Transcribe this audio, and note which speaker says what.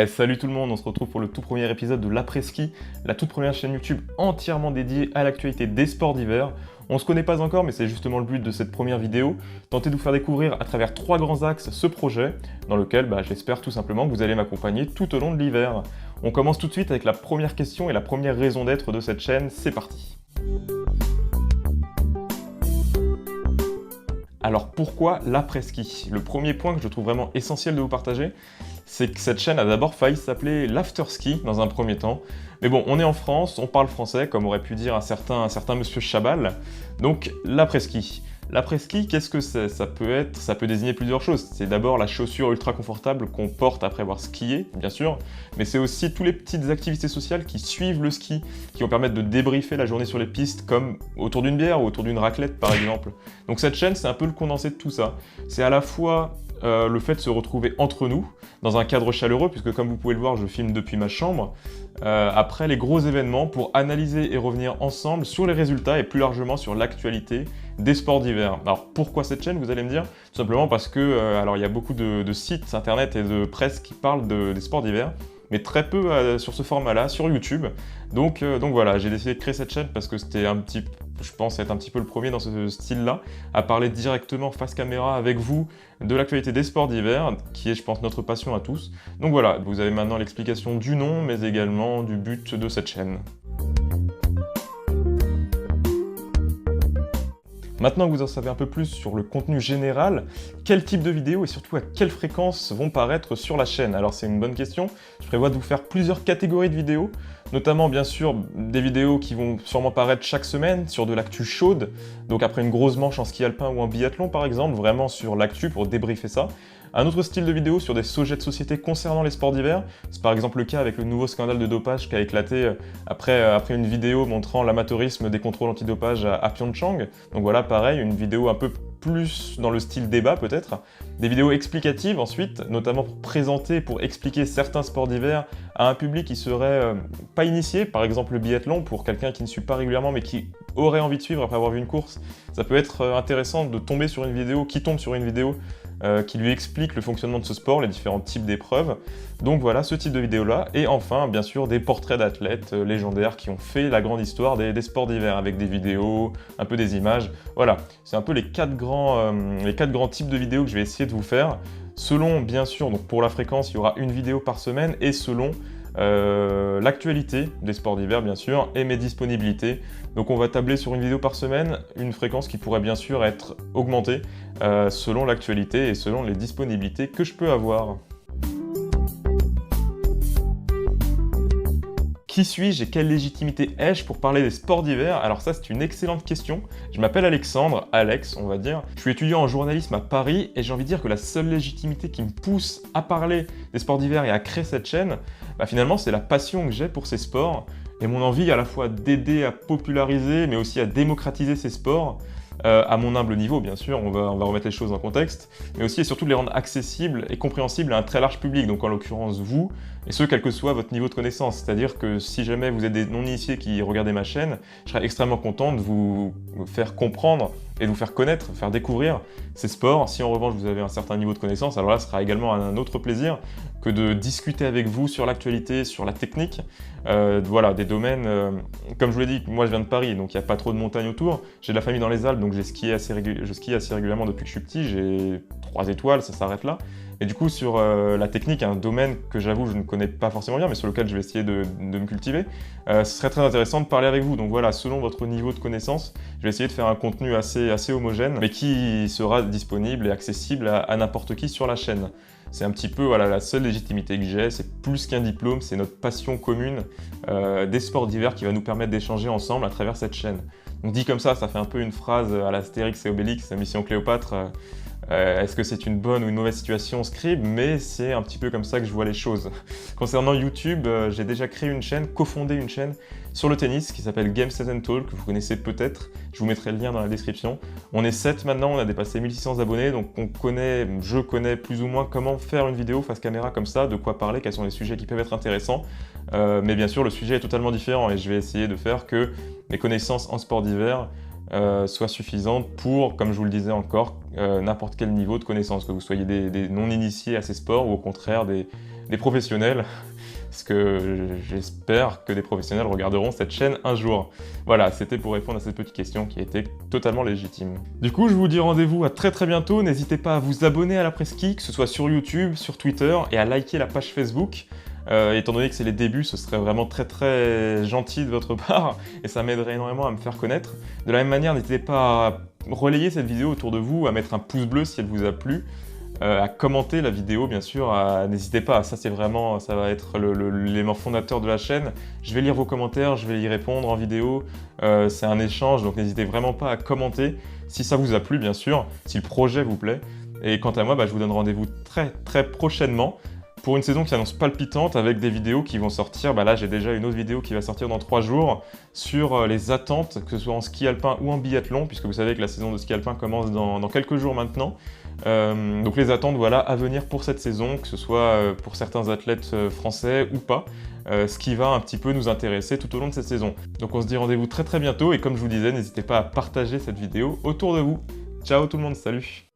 Speaker 1: Salut tout le monde, on se retrouve pour le tout premier épisode de l'après-ski, la toute première chaîne YouTube entièrement dédiée à l'actualité des sports d'hiver. On se connaît pas encore, mais c'est justement le but de cette première vidéo, tenter de vous faire découvrir à travers 3 grands axes ce projet, dans lequel j'espère tout simplement que vous allez m'accompagner tout au long de l'hiver. On commence tout de suite avec la première question et la première raison d'être de cette chaîne, c'est parti. Alors pourquoi l'après-ski? Le premier point que je trouve vraiment essentiel de vous partager, c'est que cette chaîne a d'abord failli s'appeler l'after-ski dans un premier temps. Mais bon, on est en France, on parle français, comme aurait pu dire un certain monsieur Chabal. Donc l'après-ski. L'après-ski, qu'est-ce que c'est? Ça peut désigner plusieurs choses. C'est d'abord la chaussure ultra confortable qu'on porte après avoir skié, bien sûr, mais c'est aussi toutes les petites activités sociales qui suivent le ski, qui vont permettre de débriefer la journée sur les pistes, comme autour d'une bière ou autour d'une raclette, par exemple. Donc cette chaîne, c'est un peu le condensé de tout ça. C'est à la fois le fait de se retrouver entre nous, dans un cadre chaleureux, puisque comme vous pouvez le voir, je filme depuis ma chambre, après les gros événements, pour analyser et revenir ensemble sur les résultats et plus largement sur l'actualité des sports d'hiver. Alors pourquoi cette chaîne, vous allez me dire? Tout simplement parce que alors il y a beaucoup de sites internet et de presse qui parlent des sports d'hiver, mais très peu sur ce format-là, sur YouTube. Donc voilà, j'ai décidé de créer cette chaîne parce que c'était je pense être un petit peu le premier dans ce style-là, à parler directement face caméra avec vous de l'actualité des sports d'hiver, qui est, je pense, notre passion à tous. Donc voilà, vous avez maintenant l'explication du nom, mais également du but de cette chaîne. Maintenant que vous en savez un peu plus sur le contenu général, quel type de vidéos et surtout à quelle fréquence vont paraître sur la chaîne? Alors c'est une bonne question, je prévois de vous faire plusieurs catégories de vidéos, notamment bien sûr des vidéos qui vont sûrement paraître chaque semaine sur de l'actu chaude, donc après une grosse manche en ski alpin ou en biathlon par exemple, vraiment sur l'actu pour débriefer ça. Un autre style de vidéo sur des sujets de société concernant les sports d'hiver, c'est par exemple le cas avec le nouveau scandale de dopage qui a éclaté après une vidéo montrant l'amateurisme des contrôles antidopage à Pyeongchang. Donc voilà, pareil, une vidéo un peu plus dans le style débat peut-être. Des vidéos explicatives ensuite, notamment pour présenter, pour expliquer certains sports d'hiver à un public qui serait pas initié, par exemple le biathlon, pour quelqu'un qui ne suit pas régulièrement mais qui aurait envie de suivre après avoir vu une course. Ça peut être intéressant de tomber sur une vidéo, qui tombe sur une vidéo qui lui explique le fonctionnement de ce sport, les différents types d'épreuves. Donc voilà, ce type de vidéo-là. Et enfin, bien sûr, des portraits d'athlètes légendaires qui ont fait la grande histoire des sports d'hiver, avec des vidéos, un peu des images. Voilà, c'est un peu les quatre grands types de vidéos que je vais essayer de vous faire. Selon, bien sûr, donc pour la fréquence, il y aura une vidéo par semaine, et selon l'actualité des sports d'hiver, bien sûr, et mes disponibilités. Donc on va tabler sur une vidéo par semaine, une fréquence qui pourrait bien sûr être augmentée selon l'actualité et selon les disponibilités que je peux avoir. Qui suis-je et quelle légitimité ai-je pour parler des sports d'hiver? Alors ça, c'est une excellente question. Je m'appelle Alexandre, Alex on va dire. Je suis étudiant en journalisme à Paris et j'ai envie de dire que la seule légitimité qui me pousse à parler des sports d'hiver et à créer cette chaîne, finalement c'est la passion que j'ai pour ces sports et mon envie à la fois d'aider à populariser mais aussi à démocratiser ces sports. À mon humble niveau, bien sûr, on va remettre les choses en contexte, mais aussi et surtout de les rendre accessibles et compréhensibles à un très large public, donc en l'occurrence vous, et ce, quel que soit votre niveau de connaissance. C'est-à-dire que si jamais vous êtes des non-initiés qui regardez ma chaîne, je serais extrêmement content de vous faire comprendre et de vous faire connaître, faire découvrir ces sports. Si en revanche vous avez un certain niveau de connaissance, alors là ce sera également un autre plaisir que de discuter avec vous sur l'actualité, sur la technique, voilà, des domaines, comme je vous l'ai dit, moi je viens de Paris, donc il n'y a pas trop de montagnes autour, j'ai de la famille dans les Alpes, donc je skie assez régulièrement depuis que je suis petit, j'ai 3 étoiles, ça s'arrête là. Et du coup, sur la technique, un domaine que j'avoue je ne connais pas forcément bien, mais sur lequel je vais essayer de me cultiver, ce serait très intéressant de parler avec vous. Donc voilà, selon votre niveau de connaissance, je vais essayer de faire un contenu assez homogène, mais qui sera disponible et accessible à n'importe qui sur la chaîne. C'est un petit peu voilà, la seule légitimité que j'ai, c'est plus qu'un diplôme, c'est notre passion commune des sports d'hiver qui va nous permettre d'échanger ensemble à travers cette chaîne. Donc dit comme ça fait un peu une phrase à l'Astérix et Obélix, la Mission Cléopâtre. Est-ce que c'est une bonne ou une mauvaise situation, Scribe? Mais c'est un petit peu comme ça que je vois les choses. Concernant YouTube, j'ai déjà créé une chaîne, cofondé une chaîne sur le tennis qui s'appelle Game Set & Talk, que vous connaissez peut-être, je vous mettrai le lien dans la description. On est 7 maintenant, on a dépassé 1600 abonnés, donc je connais plus ou moins comment faire une vidéo face caméra comme ça, de quoi parler, quels sont les sujets qui peuvent être intéressants. Mais bien sûr, le sujet est totalement différent et je vais essayer de faire que mes connaissances en sport d'hiver soit suffisante pour, comme je vous le disais encore, n'importe quel niveau de connaissance, que vous soyez des non-initiés à ces sports ou au contraire des professionnels, parce que j'espère que des professionnels regarderont cette chaîne un jour. Voilà, c'était pour répondre à cette petite question qui était totalement légitime. Du coup, je vous dis rendez-vous à très très bientôt. N'hésitez pas à vous abonner à la Presqu'île, que ce soit sur YouTube, sur Twitter, et à liker la page Facebook. Étant donné que c'est les débuts, ce serait vraiment très très gentil de votre part et ça m'aiderait énormément à me faire connaître. De la même manière, n'hésitez pas à relayer cette vidéo autour de vous, à mettre un pouce bleu si elle vous a plu, à commenter la vidéo bien sûr, n'hésitez pas, ça c'est vraiment, ça va être l'élément fondateur de la chaîne. Je vais lire vos commentaires, je vais y répondre en vidéo, c'est un échange, donc n'hésitez vraiment pas à commenter si ça vous a plu bien sûr, si le projet vous plaît. Et quant à moi, je vous donne rendez-vous très très prochainement pour une saison qui s'annonce palpitante avec des vidéos qui vont sortir. Là, j'ai déjà une autre vidéo qui va sortir dans 3 jours sur les attentes, que ce soit en ski alpin ou en biathlon, puisque vous savez que la saison de ski alpin commence dans quelques jours maintenant. Donc les attentes voilà, à venir pour cette saison, que ce soit pour certains athlètes français ou pas, ce qui va un petit peu nous intéresser tout au long de cette saison. Donc on se dit rendez-vous très très bientôt et comme je vous disais, n'hésitez pas à partager cette vidéo autour de vous. Ciao tout le monde, salut!